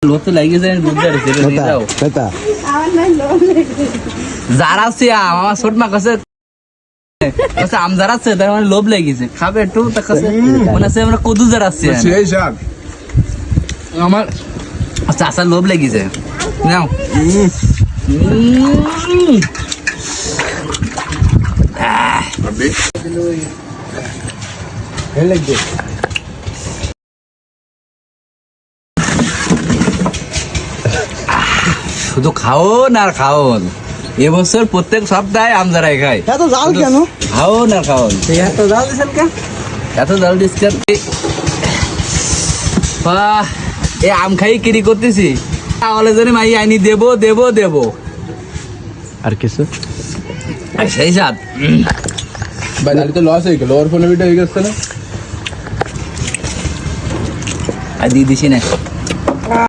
লোভ তো লাগিয়ে যায় বুঝতে পারছি যাও যারা আছে আমার ছোট মা কাছে আম যারা আছে তার মানে লোভ লেগেছে খাবে একটু তার কাছে মনে আছে আমরা কদু যারা আছে আমার চাষার লোভ লেগেছে নাও শুধু খাওন আর খাওন এবছর প্রত্যেক সপ্তাহে আম যারাই খায় এত জাল কেন? খাওন আর খাওন এত জাল দিচ্ছেন কেন? এত জাল দিচ্ছেন এ আম খাই কিরি করতেছি তাহলে জানি মাই আইনি দেবো দেবো দেবো আর কিছু সেই সাথ ভাই তাহলে তো লস হয়ে গেল ওর ফোনে ভিডিও হয়ে গেছে না আর দিয়ে দিছি না